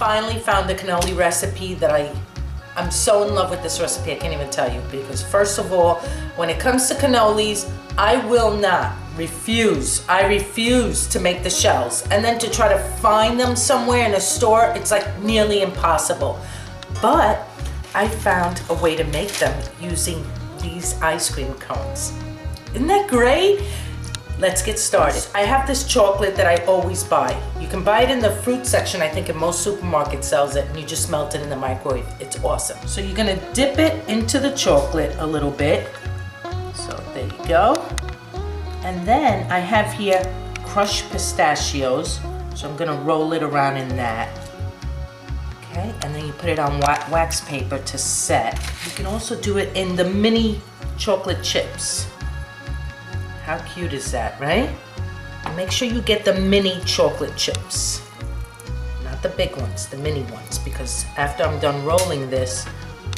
finally found the cannoli recipe that I'm so in love with this recipe, I can't even tell you, because first of all, when it comes to cannolis, I refuse to make the shells, and then to try to find them somewhere in a store, it's like nearly impossible. But I found a way to make them using these ice cream cones. Isn't that great? Let's get started. I have this chocolate that I always buy. You can buy it in the fruit section, I think in most supermarkets sells it, and you just melt it in the microwave. It's awesome. So you're gonna dip it into the chocolate a little bit. So there you go. And then I have here crushed pistachios. So I'm gonna roll it around in that. Okay, and then you put it on wax paper to set. You can also do it in the mini chocolate chips. How cute is that, right? Make sure you get the mini chocolate chips. Not the big ones, the mini ones, because after I'm done rolling this,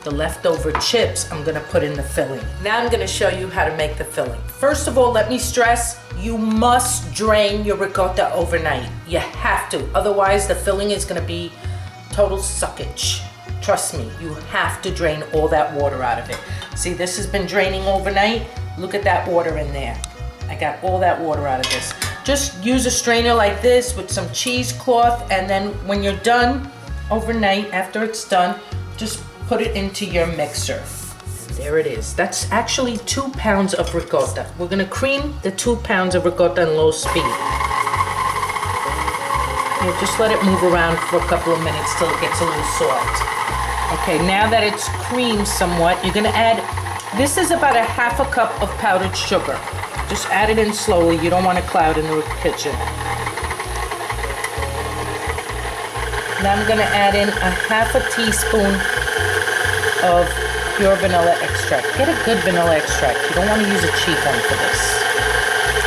the leftover chips I'm gonna put in the filling. Now I'm gonna show you how to make the filling. First of all, let me stress, you must drain your ricotta overnight. You have to, otherwise the filling is gonna be total suckage. Trust me, you have to drain all that water out of it. See, this has been draining overnight. Look at that water in there. I got all that water out of this. Just use a strainer like this with some cheesecloth, and then when you're done overnight, after it's done, just put it into your mixer. And there it is. That's actually 2 pounds of ricotta. We're gonna cream the 2 pounds of ricotta in low speed. Okay, just let it move around for a couple of minutes till it gets a little soft. Okay, now that it's creamed somewhat, you're gonna add, this is about a ½ cup of powdered sugar. Just add it in slowly, you don't want to cloud in the kitchen. Now I'm gonna add in a ½ teaspoon of pure vanilla extract. Get a good vanilla extract. You don't want to use a cheap one for this.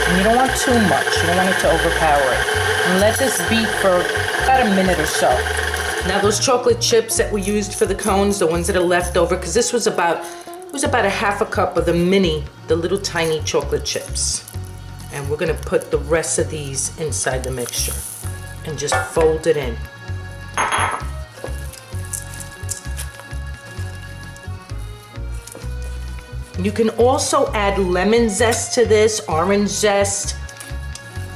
And you don't want too much, you don't want it to overpower it. And let this beat for about a minute or so. Now those chocolate chips that we used for the cones, the ones that are left over, because this was about, it was about a ½ cup of the little tiny chocolate chips. And we're gonna put the rest of these inside the mixture and just fold it in. You can also add lemon zest to this, orange zest.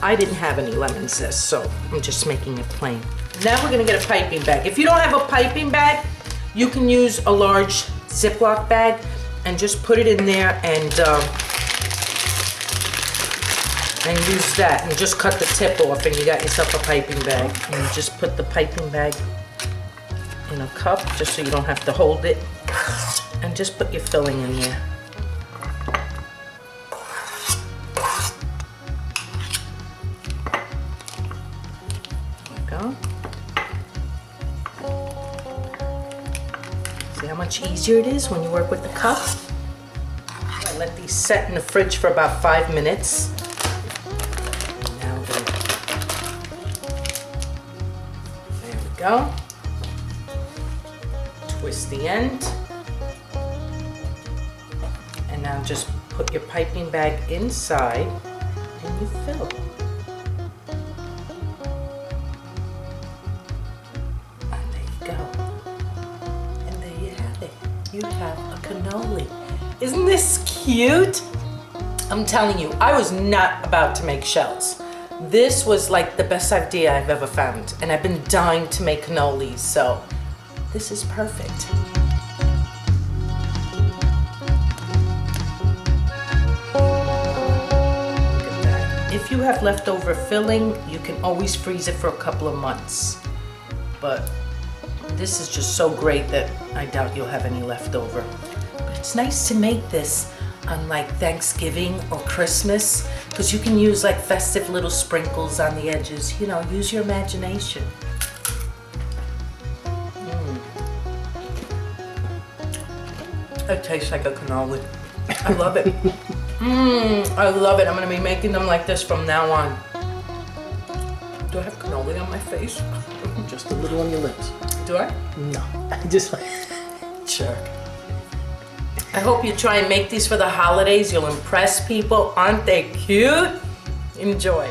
I didn't have any lemon zest, so I'm just making it plain. Now we're gonna get a piping bag. If you don't have a piping bag, you can use a large Ziploc bag and just put it in there and use that, and just cut the tip off and you got yourself a piping bag. And you just put the piping bag in a cup just so you don't have to hold it, and just put your filling in there. There we go. See how much easier it is when you work with the cup? I let these set in the fridge for about 5 minutes. Now there we go. Twist the end. And now just put your piping bag inside and you fill. You have a cannoli. Isn't this cute? I'm telling you, I was not about to make shells. This was like the best idea I've ever found, and I've been dying to make cannolis, so this is perfect. Look at that. If you have leftover filling, you can always freeze it for a couple of months, but this is just so great that I doubt you'll have any left over. But it's nice to make this on like Thanksgiving or Christmas, because you can use like festive little sprinkles on the edges. You know, use your imagination. It tastes like a cannoli. I love it. I love it. I'm gonna be making them like this from now on. Do I have cannoli on my face? Just a little on your lips. Do I? No, just like jerk. I hope you try and make these for the holidays. You'll impress people. Aren't they cute? Enjoy.